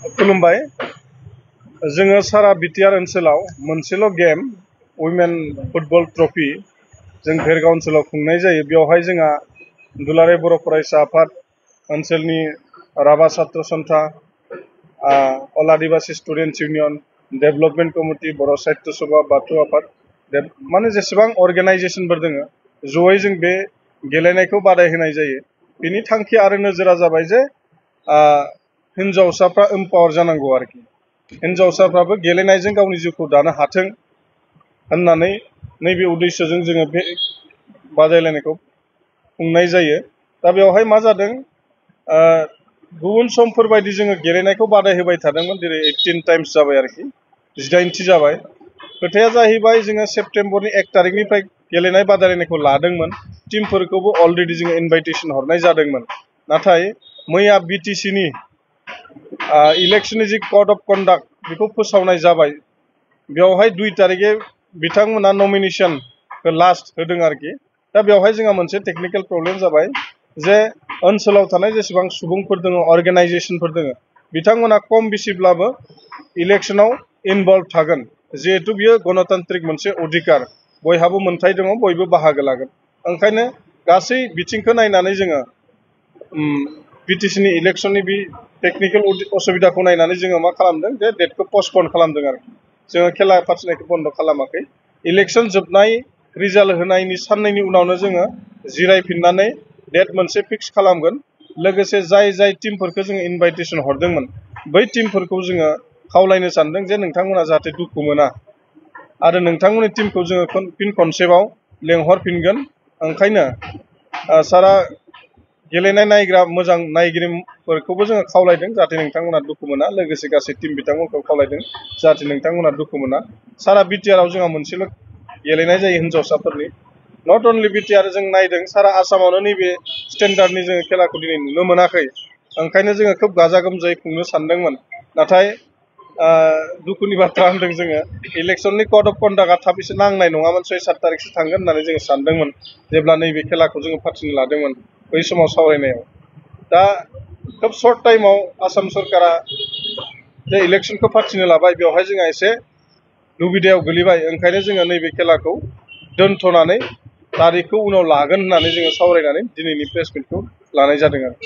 खुलुमबाय जोङो सारा बिटिआर ओनसोलाव मोनसेल' गेम उइमेन फुटबल ट्रफी जों भेरगाव ओनसोलाव खुंनाय जायो। बेवहाय जोंहा दुलाराय बर' फरायसा आफाद ओनसोलनि राभा छात्र सन्था अल आदिबासी स्टुडेन्ट्स इउनियन डेभेलपमेन्ट कमिटि बर' साहित्य सभा बाथौ आफाद माने जेसेबां अर्गेनाइजेशनफोर दोङो जयै जों बे गेलेनायखौ बादायहोनाय जायो। बिनि थांखि आरो नोजोरा जाबाय जे हिन्जावसाफ्रा एम्पावार जानांगौ आरोखि हिन्जावसाफ्राबो गेलेनायजों गावनि जिउखौ दानो हाथों होननानै नैबे उद्देश्यजों जोङो बे बादायलायनायखौ खुंनाय जायो। दा बेवहाय मा जादों गुबुन समफोर बायदि जोङो गेलेनायखौ बादायहोबाय थादोंमोन, जेरै 18 टाइम्स जाबाय आरोखि 18थि जाबाय। खोथाया जाहैबाय जोङो सेप्तेम्बरनि 1 तारिखनिफ्राय गेलेनाय बादायलायनायखौ लादोंमोन। टीमफोरखौबो अलरेडि जोङो इनभाइटेसन हरनाय जादोंमोन। नाथाय मैया BTCनि इलेक्शननि जि कड अफ कन्डाक्ट बेखौ फोसावनाय जाबाय। बेवहाय 2 तारिखे बिथांमोना नमिनेशनखौ लास्ट होदों आरोखि। दा बेवहाय जोंहा मोनसे टेक्निकेल प्रब्लेम जाबाय जे ओनसोलाव थानाय जेसेबां सुबुंफोर दङ अर्गेनाइजेशनफोर दङ बिथांमोना खम बेसिब्लाबो इलेक्शनाव इनभल्व थागोन, जिहेतु बियो गणतान्त्रिक मोनसे अधिकार, बयहाबो मोन्थाय दङ, बयबो बाहागो लागोन। ओंखायनो गासै बिथिंखौ नायनानै जोङो BTCनि इलेक्शननि बे टेक्निकेल असुबिदाखौ नायनानै जोङो मा खालामदों जे डेटखौ पस्टपन खालामदों आरोखि। जोङो खेला फाथिनायखौ बन्द खालामाखै। इलेक्शन जोबनाय रिजाल्ट होनायनि साननैनि उनावनो जोङो जिरायफिननानै डेट मोनसे फिक्स खालामगोन। लोगोसे जाय जाय टीमफोरखौ जोङो इनभाइटेसन हरदोंमोन बै टीमफोरखौ जोङो खावलायनो सानदों जे नोंथांमोना जाहाथे दुखु मोना आरो नोंथांमोननि टीमखौ जोङो फिन खनसेबाव लेंहरफिनगोन। ओंखायनो सारा गेलेनाय नायग्रा मोजां नायगिरिफोरखौबो जोङो खावलायदों जाहाथे नोंथांमोना दुखु मोना। लोगोसे गासै टीम बिथांमोनखौ खावलायदों जाहाथे नोंथांमोना दुखु मोना। सारा बिटिआरआव जोंहा मोनसेल' गेलेनाय जायो हिन्जावसाफोरनि। नट अनलि बिटिआर, जों नायदों सारा आसामावनो नैबे स्टेन्डार्डनि जोङो खेलाखौ दिनै नुनो मोनाखै। ओंखायनो जोङो खोब गाजा गोमजायै खुंनो सानदोंमोन। नाथाय दुखुनि बाथ्रा होनदों जोङो इलेक्शननि कड अफ कन्डाक्टआ थाब एसे नांनाय नङामोन। 6-7 तारिखसो थांगोन होननानै जोङो सानदोंमोन जेब्ला नैबे खेलाखौ जोङो फाथिनो लादोंमोन बै समाव सावरायनायाव। दा खोब सर्ट टाइमाव आसाम सरकारा जे इलेक्शनखौ फाथिनो लाबाय बेवहाय जोंहा एसे दुबिदायाव गोलैबाय। ओंखायनो जोङो नैबे खेलाखौ दोनथ'नानै तारिखखौ उनाव लागोन होननानै जोङो सावरायनानै दिनैनि प्रेस मिटखौ लानाय जादों आरो।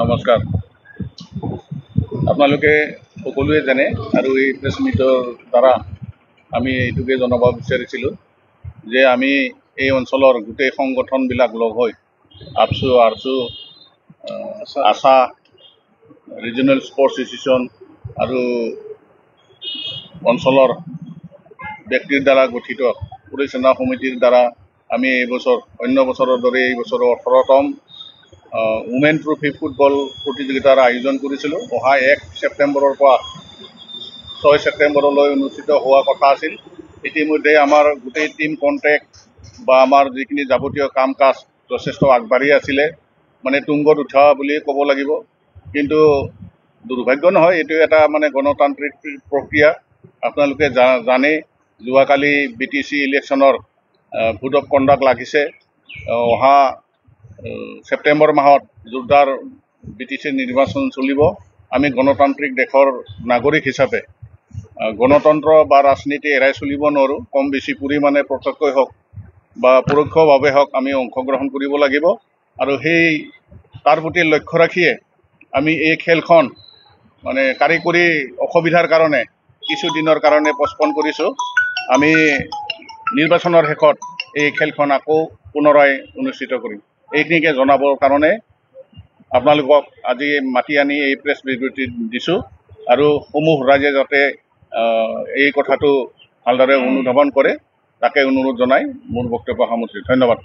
নমস্কাৰ। আপোনালোকে সকলোৱে জানে আৰু এই প্ৰেছ মিটৰ দ্বাৰা আমি এইটোকে জনাব বিচাৰিছিলোঁ যে আমি এই অঞ্চলৰ গোটেই সংগঠনবিলাক লগ হৈ আপছু, আৰছু, আশা, ৰিজনেল স্পৰ্টছ এছ'চিয়েশ্যন আৰু অঞ্চলৰ ব্যক্তিৰ দ্বাৰা গঠিত পৰিচালনা সমিতিৰ দ্বাৰা আমি এইবছৰ অন্য বছৰৰ দৰে এই বছৰৰ 18তম উমেন ট্ৰফি ফুটবল প্ৰতিযোগিতাৰ আয়োজন কৰিছিলোঁ। অহা 1 ছেপ্টেম্বৰৰ পৰা 6 ছেপ্টেম্বৰলৈ অনুষ্ঠিত হোৱা কথা আছিল। ইতিমধ্যে আমাৰ গোটেই টিম কণ্টেক্ট বা আমাৰ যিখিনি যাৱতীয় কাম কাজ যথেষ্ট আগবাঢ়ি আছিলে, মানে তুংগত উঠা বুলিয়ে ক'ব লাগিব। কিন্তু দুৰ্ভাগ্য নহয়, এইটো এটা মানে গণতান্ত্ৰিক প্ৰক্ৰিয়া। আপোনালোকে জানে যোৱাকালি BTC ইলেকশ্যনৰ কোড অফ কণ্ডাক্ট লাগিছে। অহা ছেপ্টেম্বৰ মাহত জোৰদাৰ BTC নিৰ্বাচন চলিব। আমি গণতান্ত্ৰিক দেশৰ নাগৰিক হিচাপে গণতন্ত্ৰ বা ৰাজনীতি এৰাই চলিব নোৱাৰোঁ। কম বেছি পৰিমাণে প্ৰত্যক্ষই হওক বা পৰোক্ষভাৱে হওক আমি অংশগ্ৰহণ কৰিব লাগিব। আৰু তাৰ প্ৰতি লক্ষ্য ৰাখিয়ে আমি এই খেলখন মানে কাৰিকৰী অসুবিধাৰ কাৰণে কিছুদিনৰ কাৰণে পষ্টপন কৰিছোঁ। আমি নিৰ্বাচনৰ শেষত এই খেলখন আকৌ পুনৰাই অনুষ্ঠিত কৰিম। এইখিনিকে জনাবৰ কাৰণে আপোনালোকক আজি মাতি আনি এই প্ৰেছ বিবৃতি দিছোঁ। আৰু সমূহ ৰাইজে যাতে এই কথাটো ভালদৰে অনুধাৱন কৰে তাকে অনুৰোধ জনাই মোৰ বক্তব্য সামৰিছোঁ। ধন্যবাদ।